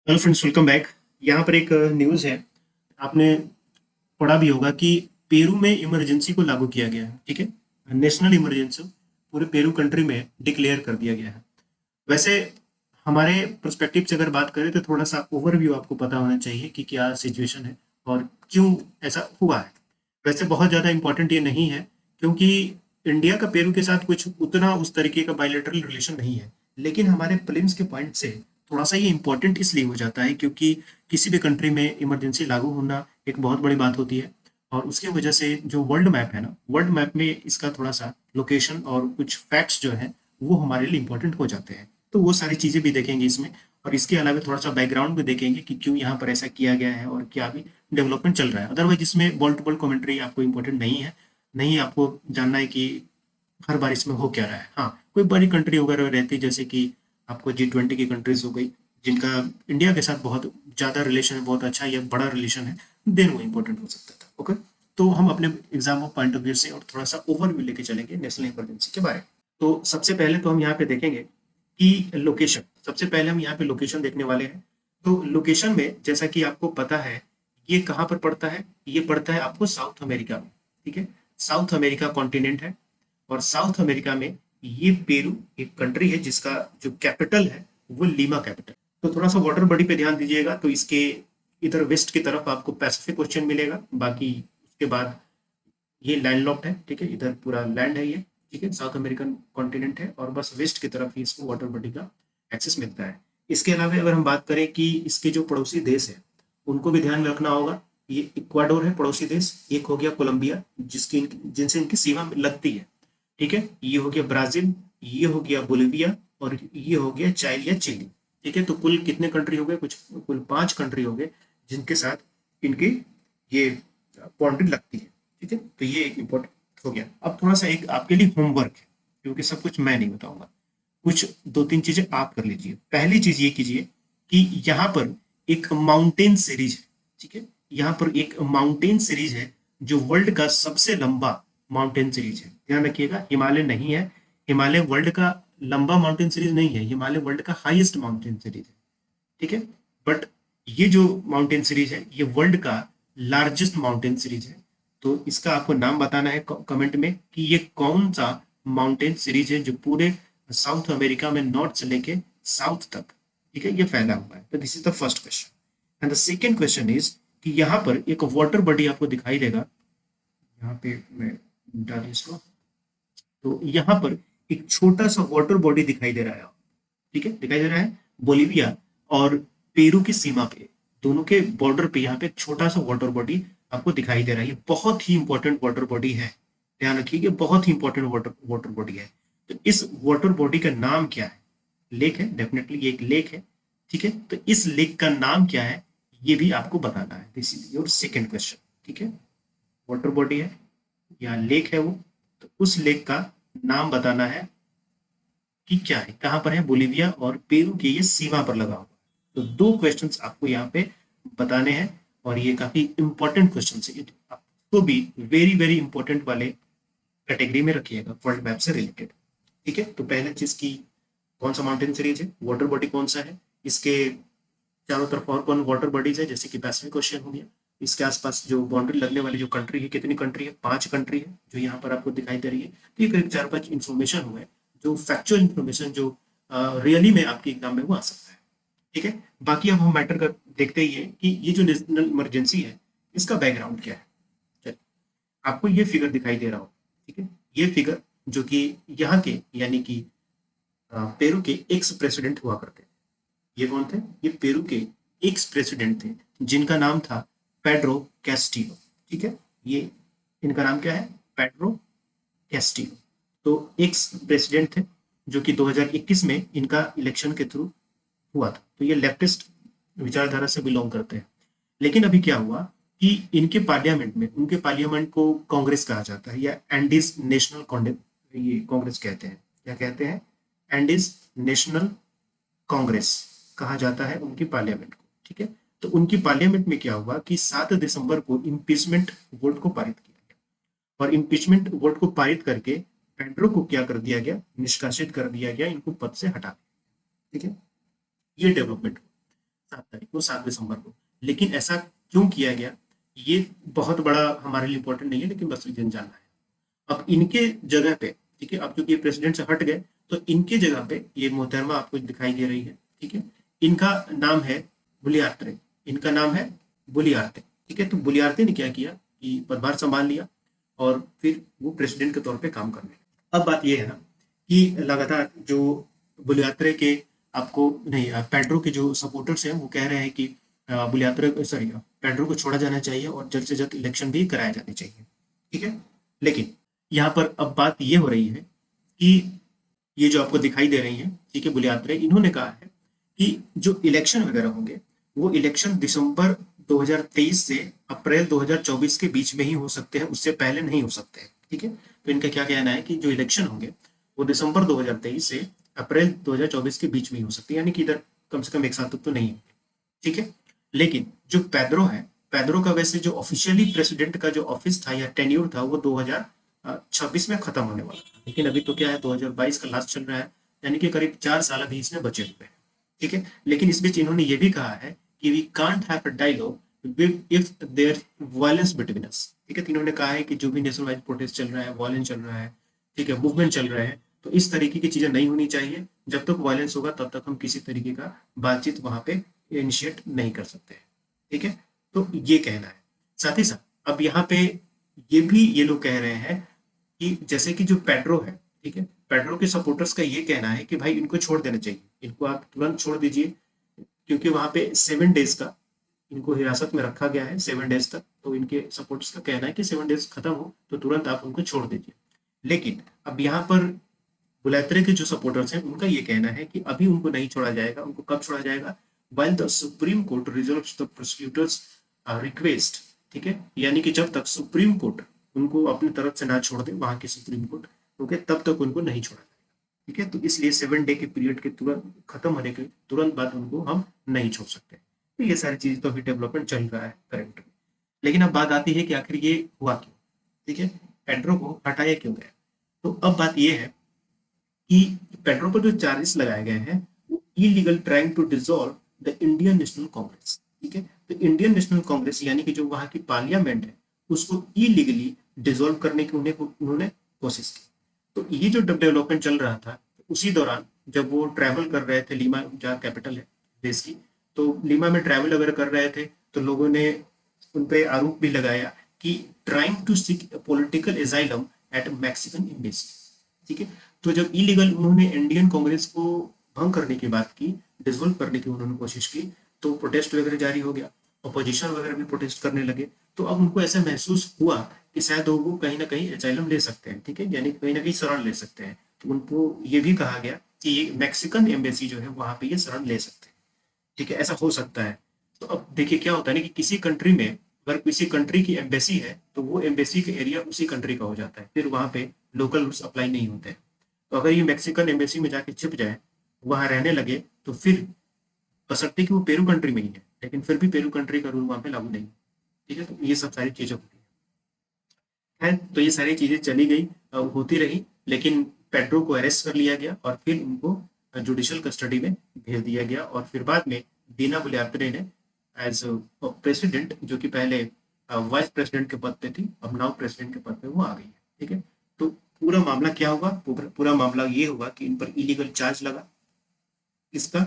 Hello friends, welcome back. यहाँ पर एक न्यूज़ है। आपने पढ़ा भी होगा कि पेरू में इमरजेंसी को लागू किया गया है। ठीक है, नेशनल इमरजेंसी पूरे पेरू कंट्री में डिक्लेयर कर दिया गया है। वैसे हमारे पर्सपेक्टिव से अगर बात करें तो थोड़ा सा ओवरव्यू आपको पता होना चाहिए कि क्या सिचुएशन है और क्यों ऐसा हुआ है। वैसे बहुत ज़्यादा इम्पोर्टेंट ये नहीं है, क्योंकि इंडिया का पेरू के साथ कुछ उतना उस तरीके का बायलैटरल रिलेशन नहीं है। लेकिन हमारे प्रीलिम्स के पॉइंट से थोड़ा सा ये इम्पोर्टेंट इसलिए हो जाता है क्योंकि किसी भी कंट्री में इमरजेंसी लागू होना एक बहुत बड़ी बात होती है। और उसकी वजह से जो वर्ल्ड मैप है ना, वर्ल्ड मैप में इसका थोड़ा सा लोकेशन और कुछ फैक्ट्स जो है वो हमारे लिए इम्पोर्टेंट हो जाते हैं। तो वो सारी चीज़ें भी देखेंगे इसमें। और इसके अलावा थोड़ा सा बैकग्राउंड भी देखेंगे कि क्यों यहाँ पर ऐसा किया गया है और क्या भी डेवलपमेंट चल रहा है। अदरवाइज इसमें बॉल टू बॉल कमेंट्री आपको इम्पोर्टेंट नहीं है। नहीं आपको जानना है कि हर बार इसमें हो क्या रहा है। हाँ, कोई बड़ी कंट्री वगैरह रहती है जैसे कि आपको G20 की कंट्रीज हो गई, जिनका इंडिया के साथ बहुत ज़्यादा रिलेशन है, बहुत अच्छा या बड़ा रिलेशन है, देन वो इम्पोर्टेंट हो सकता था। ओके, तो हम अपने exam of point of view से और थोड़ा सा ओवरव्यू लेके चलेंगे नेशनल इमरजेंसी के बारे में। तो सबसे पहले तो हम यहाँ पे देखेंगे कि लोकेशन। सबसे पहले हम यहाँ पे लोकेशन देखने वाले हैं। तो लोकेशन में जैसा कि आपको पता है, ये कहाँ पर पड़ता है? ये पड़ता है आपको साउथ अमेरिका में। ठीक है, साउथ अमेरिका कॉन्टिनेंट है। और साउथ अमेरिका में ये पेरू एक कंट्री है जिसका जो कैपिटल है वो लीमा कैपिटल। तो थोड़ा सा वाटर बॉडी पे ध्यान दीजिएगा। तो इसके इधर वेस्ट की तरफ आपको पैसिफिक ओशन मिलेगा। बाकी उसके बाद ये लैंडलॉक्ड है। ठीक है, इधर पूरा लैंड है ये। ठीक है, साउथ अमेरिकन कॉन्टिनेंट है और बस वेस्ट की तरफ ही इसको वाटर बॉडी का एक्सेस मिलता है। इसके अलावा अगर हम बात करें कि इसके जो पड़ोसी देश है उनको भी ध्यान में रखना होगा। ये इक्वाडोर है पड़ोसी देश, एक हो गया कोलंबिया जिसकी जिनसे इनकी सीमा लगती है। ठीक है, ये हो गया ब्राजील, ये हो गया बोलिविया और ये हो गया चाइल या चिली। ठीक है, तो कुल कितने कंट्री हो गए? कुछ कुल 5 कंट्री हो गए जिनके साथ इनकी ये बाउंड्री लगती है। ठीक है, तो ये एक इम्पोर्टेंट हो गया। अब थोड़ा सा एक आपके लिए होमवर्क है, क्योंकि सब कुछ मैं नहीं बताऊंगा। कुछ 2-3 चीजें आप कर लीजिए। पहली चीज ये कीजिए कि यहाँ पर एक माउंटेन सीरीज है। ठीक है, यहाँ पर एक माउंटेन सीरीज है जो वर्ल्ड का सबसे लंबा माउंटेन सीरीज है। ध्यान रखिएगा, हिमालय नहीं है। हिमालय वर्ल्ड का लंबा माउंटेन सीरीज नहीं है, हिमालय वर्ल्ड का हाईएस्ट माउंटेन सीरीज है। ठीक है, बट ये जो माउंटेन सीरीज है ये वर्ल्ड का लार्जेस्ट माउंटेन सीरीज है। तो इसका आपको नाम बताना है कमेंट में कि ये कौन सा माउंटेन सीरीज है जो पूरे साउथ अमेरिका में नॉर्थ से लेके साउथ तक, ठीक है, ये फैला हुआ है। तो this is the first question. And the second question is कि यहाँ पर एक वाटर बॉडी आपको दिखाई देगा। यहाँ पे मैं डाली इसको। तो यहाँ पर एक छोटा सा वाटर बॉडी दिखाई दे रहा है। ठीक है, दिखाई दे रहा है बोलिविया और पेरू की सीमा पे, दोनों के बॉर्डर पे यहाँ पे एक छोटा सा वाटर बॉडी आपको दिखाई दे रहा है। ये बहुत ही इंपॉर्टेंट वाटर बॉडी है। ध्यान रखिए, बहुत ही इंपॉर्टेंट वाटर वाटर बॉडी है। तो इस वाटर बॉडी का नाम क्या है? लेक है, डेफिनेटली ये एक लेक है। ठीक है, तो इस लेक का नाम क्या है ये भी आपको बताना है। This is your second question. ठीक है, वाटर बॉडी है या लेक है वो, तो उस लेक का नाम बताना है कि क्या है, कहाँ पर है। बोलिविया और पेरू की ये सीमा पर लगा हुआ है। तो 2 क्वेश्चंस आपको यहाँ पे बताने हैं और ये काफी इंपॉर्टेंट क्वेश्चन है। आपको भी वेरी वेरी इंपॉर्टेंट वाले कैटेगरी में रखिएगा, वर्ल्ड मैप से रिलेटेड। ठीक है, तो पहले चीज की कौन सा माउंटेन सीरीज है, वाटर बॉडी कौन सा है, इसके चारों तरफ और कौन वाटर बॉडीज है, जैसे कि पैसिफिक ओशियन हो गया। इसके आसपास जो बाउंड्री लगने वाली जो कंट्री है, कितनी कंट्री है? 5 कंट्री है जो यहाँ पर आपको दिखाई दे रही है। तो ये करीब 4-5 इंफॉर्मेशन हुए जो फैक्चुअल इंफॉर्मेशन जो रियली में आपके एग्जाम में वो आ सकता है। ठीक है, बाकी अब हम मैटर कर देखते ही है कि ये जो नेशनल इमरजेंसी है इसका बैकग्राउंड क्या है। चलिए, आपको ये फिगर दिखाई दे रहा हो। ठीक है, ये फिगर जो कि यहाँ के यानी कि पेरू के एक्स प्रेसिडेंट हुआ करते थे। ये कौन थे? ये पेरू के एक्स प्रेसिडेंट थे जिनका नाम था पेड्रो कैस्टिलो। ठीक है, ये इनका नाम क्या है? Pedro Castillo. तो एक्स प्रेसिडेंट थे जो कि 2021 में इनका इलेक्शन के थ्रू हुआ था। तो ये लेफ्टिस्ट विचारधारा से बिलोंग करते हैं। लेकिन अभी क्या हुआ कि इनके पार्लियामेंट में, उनके पार्लियामेंट को कांग्रेस कहा जाता है या एंडीज नेशनल ये कांग्रेस कहते हैं। क्या कहते हैं? एंडीज नेशनल कांग्रेस कहा जाता है उनकी पार्लियामेंट को। ठीक है, तो उनकी पार्लियामेंट में क्या हुआ कि 7 दिसंबर को इम्पीचमेंट वोट को पारित किया गया। और इम्पीचमेंट वोट को पारित करके पेड्रो को क्या कर दिया गया? निष्कासित कर दिया गया, इनको पद से हटा दिया। ठीक है, ये डेवलपमेंट। 7 तारीख को, 7 दिसंबर को। लेकिन ऐसा क्यों किया गया, ये बहुत बड़ा हमारे लिए इंपॉर्टेंट नहीं है, लेकिन बस रीजन जानना है। अब इनके जगह पे, ठीक है, अब क्योंकि प्रेसिडेंट से हट गए, तो इनके जगह पे ये मोहतरमा आपको दिखाई दे रही है, ठीक है। इनका नाम है बुलियार्ते, इनका नाम है बुलियार्ते, ठीक है। तो बुलियार्ते ने क्या किया कि पदभार संभाल लिया और फिर वो प्रेसिडेंट के तौर पे काम करने लगे। अब बात ये है ना कि लगातार जो बुलियार्ते के आपको नहीं पेड्रो के जो सपोर्टर्स हैं वो कह रहे हैं कि बुलियार्ते सॉरी पेड्रो को छोड़ा जाना चाहिए और जल्द से जल्द इलेक्शन भी कराया जाने चाहिए, ठीक है। लेकिन यहाँ पर अब बात ये हो रही है कि ये जो आपको दिखाई दे रही है, ठीक है, बुलियार्ते, इन्होंने कहा है कि जो इलेक्शन वगैरह होंगे वो इलेक्शन दिसंबर 2023 से अप्रैल 2024 के बीच में ही हो सकते हैं, उससे पहले नहीं हो सकते हैं, ठीक है। तो इनका क्या कहना है कि जो इलेक्शन होंगे वो दिसंबर 2023 से अप्रैल 2024 के बीच में ही हो सकते हैं, यानी कि इधर कम से कम एक साल तक तो नहीं होंगे, ठीक है। लेकिन जो पेड्रो है, पेड्रो का वैसे जो ऑफिशियली प्रेसिडेंट का जो ऑफिस था या टेन्यूर था वो 2026 में खत्म होने वाला था, लेकिन अभी तो क्या है 2022 का लास्ट चल रहा है, यानी कि करीब 4 साल अभी इसमें बचे हुए हैं, ठीक है। लेकिन इस बीच इन्होंने ये भी कहा है कि we can't have a dialogue if there violence between us, ठीक है। तो इन्होंने कहा है कि जो भी नेशनल वाइड प्रोटेस्ट चल रहा है, वायलेंस चल रहा है, ठीक है, मूवमेंट चल रहा है, तो इस तरीके की चीजें नहीं होनी चाहिए। जब तक वायलेंस होगा तब तक हम किसी तरीके का बातचीत वहां पे इनिशिएट नहीं कर सकते, ठीक है। तो ये कहना है। साथ ही साथ अब यहाँ पे ये लोग कह रहे हैं कि जैसे कि जो पेड्रो है, ठीक है, पेड्रो के सपोर्टर्स का ये कहना है कि भाई इनको छोड़ देना चाहिए, इनको आप तुरंत छोड़ दीजिए, क्योंकि वहां पे 7 डेज का इनको हिरासत में रखा गया है, 7 डेज तक। तो इनके सपोर्टर्स का कहना है कि 7 डेज खत्म हो तो तुरंत आप उनको छोड़ दीजिए। लेकिन अब यहाँ पर बुलात्रे के जो सपोर्टर्स हैं उनका ये कहना है कि अभी उनको नहीं छोड़ा जाएगा। उनको कब छोड़ा जाएगा? While the supreme court resolves the prosecutors request, ठीक है, यानी कि जब तक सुप्रीम कोर्ट उनको अपनी तरफ से ना छोड़ दे, वहां की सुप्रीम कोर्ट, ओके, तब तक उनको नहीं छोड़ा जाएगा, ठीक है। तो इसलिए 7 डे के पीरियड के तुरंत खत्म होने के तुरंत बाद उनको हम नहीं छोड़ सकते। तो ये सारी चीज तो अभी डेवलपमेंट चल रहा है करंट में। लेकिन अब बात आती है कि आखिर ये हुआ क्यों, ठीक है, पेड्रो को हटाया क्यों गया। तो अब बात ये है कि पेड्रो पर जो चार्जेस लगाए गए हैं वो illegal trying to dissolve the Indian National Congress, ठीक है। तो इंडियन नेशनल कांग्रेस यानी कि जो वहां की पार्लियामेंट है उसको इलीगली डिसॉल्व करने की उन्होंने कोशिश की। तो ये जो डेवलपमेंट चल रहा था उसी दौरान जब वो ट्रैवल कर रहे थे लीमा, जहाँ कैपिटल है देश की, तो लीमा में ट्रैवल अगर कर रहे थे तो लोगों ने उन पे आरोप भी लगाया कि trying to seek political asylum at Mexican embassy, ठीक है। तो जब इलीगल उन्होंने इंडियन कांग्रेस को भंग करने की बात की, डिसॉल्व करने की उन्होंने कोशिश की, तो प्रोटेस्ट वगैरह जारी हो गया, अपोजिशन वगैरह भी प्रोटेस्ट करने लगे। तो अब उनको ऐसा महसूस हुआ कि शायद वो कहीं ना कहीं एजाइलम ले सकते हैं, ठीक है, यानी कहीं ना कहीं शरण ले सकते हैं। तो उनको ये भी कहा गया कि ये मैक्सिकन एम्बेसी जो है वहां पे ये शरण ले सकते हैं, ठीक है, ऐसा हो सकता है। तो अब देखिए क्या होता है ना कि किसी कंट्री में अगर किसी कंट्री की एम्बेसी है तो वो एम्बेसी का एरिया उसी कंट्री का हो जाता है, फिर वहां पे लोकल रूल्स अप्लाई नहीं होते हैं। तो अगर ये मैक्सिकन एम्बेसी में जाके छिप जाए, वहां रहने लगे, तो फिर बशर्ते कि वो पेरू कंट्री में ही है, लेकिन फिर भी पेरू कंट्री का रूल वहां पे लागू नहीं, ठीक है। तो ये सब सारी चीजें होती है। तो ये सारी चीजें चली गई, होती रही, लेकिन पेड्रो को अरेस्ट कर लिया गया और फिर उनको जुडिशियल कस्टडी में भेज दिया गया। और फिर बाद में दीना बुलियार्ते ने एज प्रेसिडेंट, जो कि पहले वाइस प्रेसिडेंट के पद पे थी, अब नाउ प्रेसिडेंट के पद पे वो आ गई है, ठीक है। तो पूरा मामला क्या हुआ? पूरा मामला ये हुआ कि इन पर इलीगल चार्ज लगा इसका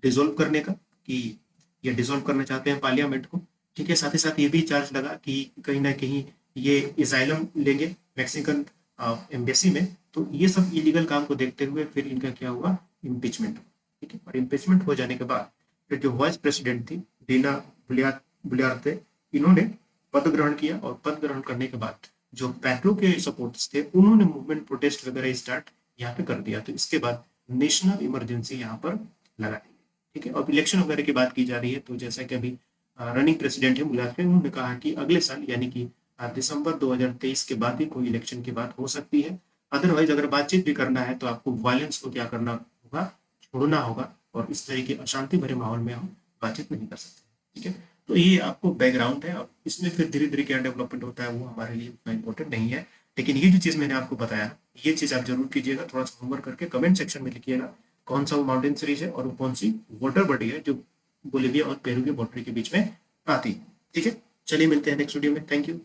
डिसॉल्व करने का, कि ये डिसॉल्व करना चाहते हैं पार्लियामेंट को, ठीक है। साथ ही साथ ये भी चार्ज लगा कि कहीं ना कहीं ये इजाइलम लेंगे मैक्सिकन एम्बेसी में। तो ये सब इलीगल काम को देखते हुए फिर इनका क्या हुआ? इम्पीचमेंट, ठीक है। और इम्पीचमेंट हो जाने के बाद फिर जो वाइस प्रेसिडेंट थी दीना बुलियार्ते, इन्होंने पद ग्रहण किया। और पद ग्रहण करने के बाद जो पेड्रो के सपोर्ट्स थे उन्होंने मूवमेंट प्रोटेस्ट वगैरह स्टार्ट यहाँ पे कर दिया। तो इसके बाद नेशनल इमरजेंसी यहाँ पर लगा दी, ठीक है। और इलेक्शन वगैरह की बात की जा रही है, तो जैसा कि अभी रनिंग प्रेसिडेंट है बुलियार्ते, उन्होंने कहा कि अगले साल यानी कि दिसंबर 2023 के बाद ही कोई इलेक्शन की बात हो सकती है। अदरवाइज अगर बातचीत भी करना है तो आपको वायलेंस को क्या करना होगा? छोड़ना होगा। और इस तरह के अशांति भरे माहौल में हम बातचीत नहीं कर सकते, ठीक है। तो ये आपको बैकग्राउंड है। अब इसमें फिर धीरे धीरे क्या डेवलपमेंट होता है वो हमारे लिए उतना इंपॉर्टेंट नहीं है। लेकिन ये जो चीज़ मैंने आपको बताया, ये चीज़ आप जरूर कीजिएगा, थोड़ा सा होमवर्क करके कमेंट सेक्शन में लिखिएगा कौन सा वो माउंटेन सीरीज है और वो कौन सी वाटर बॉडी है जो बोलीविया और पेरू के बॉर्डर के बीच में आती है। ठीक है, चलिए मिलते हैं नेक्स्ट वीडियो में। Thank you.